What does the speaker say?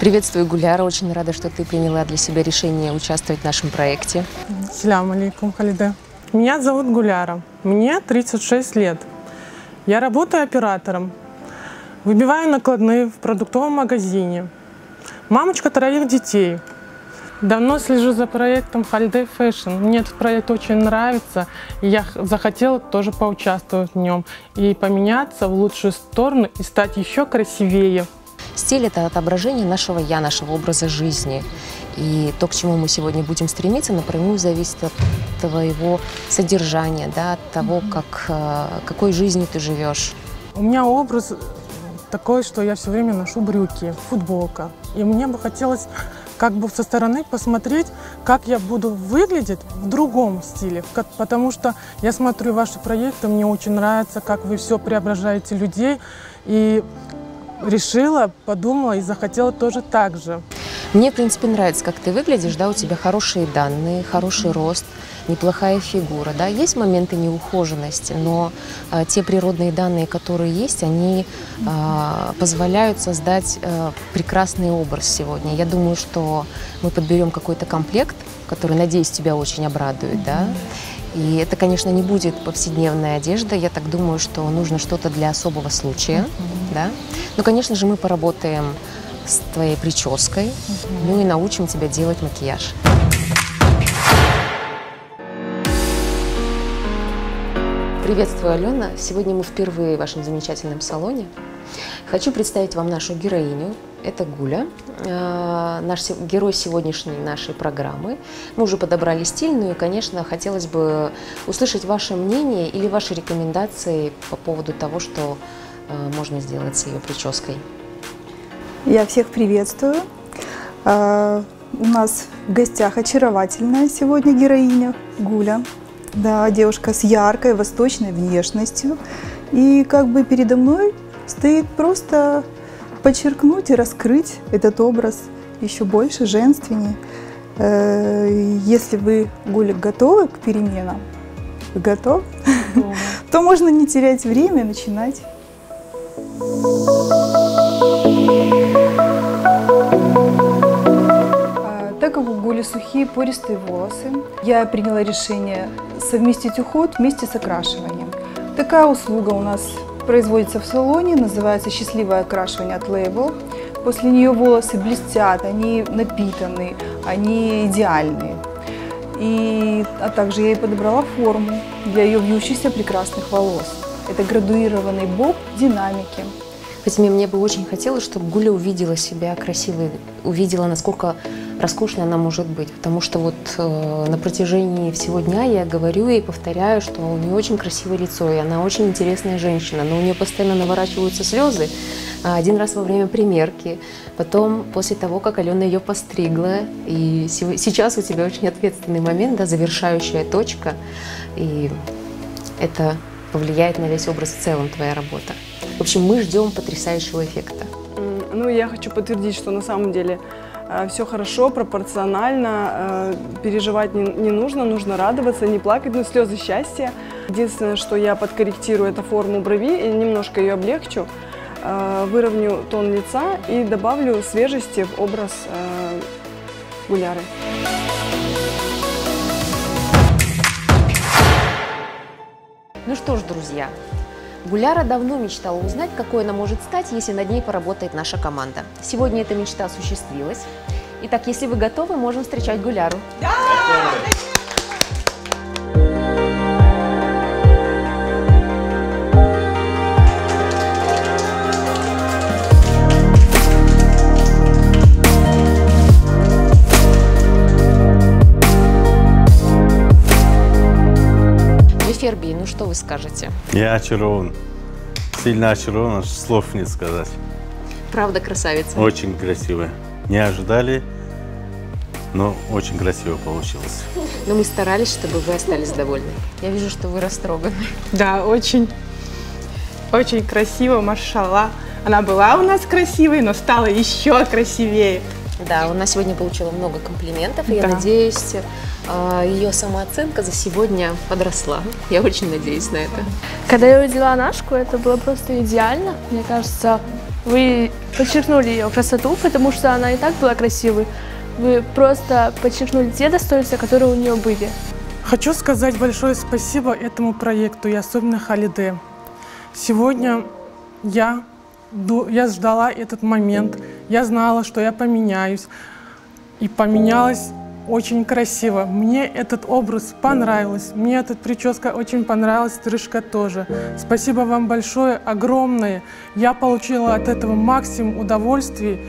Приветствую, Гуляра. Очень рада, что ты приняла для себя решение участвовать в нашем проекте. Салям алейкум, Халиде. Меня зовут Гуляра. Мне 36 лет. Я работаю оператором. Выбиваю накладные в продуктовом магазине. Мамочка 3 детей. Давно слежу за проектом Holiday Fashion. Мне этот проект очень нравится, и я захотела тоже поучаствовать в нем и поменяться в лучшую сторону и стать еще красивее. Стиль – это отображение нашего «я», нашего образа жизни. И то, к чему мы сегодня будем стремиться, напрямую зависит от твоего содержания, да, от того, какой жизнью ты живешь. У меня образ такой, что я все время ношу брюки, футболка. И мне бы хотелось как бы со стороны посмотреть, как я буду выглядеть в другом стиле. Потому что я смотрю ваши проекты, мне очень нравится, как вы все преображаете людей. И решила, подумала и захотела тоже так же. Мне, в принципе, нравится, как ты выглядишь, да, у тебя хорошие данные, хороший рост, неплохая фигура, да, есть моменты неухоженности, но те природные данные, которые есть, они позволяют создать прекрасный образ сегодня. Я думаю, что мы подберем какой-то комплект, который, надеюсь, тебя очень обрадует, да. И это, конечно, не будет повседневная одежда. Я так думаю, что нужно что-то для особого случая, да. Но, конечно же, мы поработаем с твоей прической, ну и научим тебя делать макияж. Приветствую, Алена. Сегодня мы впервые в вашем замечательном салоне. Хочу представить вам нашу героиню. Это Гуля, наш герой сегодняшней нашей программы. Мы уже подобрали стиль, ну и, конечно, хотелось бы услышать ваше мнение или ваши рекомендации по поводу того, что можно сделать с ее прической. Я всех приветствую. У нас в гостях очаровательная сегодня героиня Гуля. Да, девушка с яркой восточной внешностью. И как бы передо мной стоит просто подчеркнуть и раскрыть этот образ еще больше, женственнее. Если вы, Гуля, готовы к переменам, готовы, то можно не терять время, начинать. Так как у Гули сухие пористые волосы, я приняла решение совместить уход вместе с окрашиванием. Такая услуга у нас производится в салоне, называется «Счастливое окрашивание» от Label. После нее волосы блестят, они напитаны, они идеальные. А также я и подобрала форму для ее вьющихся прекрасных волос. Это градуированный боб динамики. Фатиме, мне бы очень хотелось, чтобы Гуля увидела себя красивой, увидела, насколько роскошной она может быть. Потому что вот на протяжении всего дня я говорю и повторяю, что у нее очень красивое лицо, и она очень интересная женщина, но у нее постоянно наворачиваются слезы. Один раз во время примерки, потом после того, как Алена ее постригла. И сейчас у тебя очень ответственный момент, да, завершающая точка, и это повлияет на весь образ в целом, твоя работа. В общем, мы ждем потрясающего эффекта. Ну, я хочу подтвердить, что на самом деле все хорошо, пропорционально, переживать не нужно, нужно радоваться, не плакать, но слезы счастья. Единственное, что я подкорректирую, это форму брови и немножко ее облегчу, выровню тон лица и добавлю свежести в образ Гуляры. Ну что ж, друзья, Гуляра давно мечтала узнать, какой она может стать, если над ней поработает наша команда. Сегодня эта мечта осуществилась. Итак, если вы готовы, можем встречать Гуляру. Да! Ферби, ну что вы скажете? Я очарован. Сильно очарован, аж слов не сказать. Правда красавица? Очень красивая. Не ожидали, но очень красиво получилось. Но мы старались, чтобы вы остались довольны. Я вижу, что вы растроганы. Да, очень красиво, машалла. Она была у нас красивой, но стала еще красивее. Да, она сегодня получила много комплиментов, и я надеюсь, ее самооценка за сегодня подросла. Я очень надеюсь на это. Когда я увидела Анашку, это было просто идеально. Мне кажется, Вы подчеркнули ее красоту, потому что она и так была красивой. Вы просто подчеркнули те достоинства, которые у нее были. Хочу сказать большое спасибо этому проекту, и особенно Халиде. Сегодня я ждала этот момент, я знала, что я поменяюсь, и поменялась очень красиво. Мне этот образ понравился, мне эта прическа очень понравилась, стрижка тоже. Спасибо вам большое, огромное. Я получила от этого максимум удовольствия.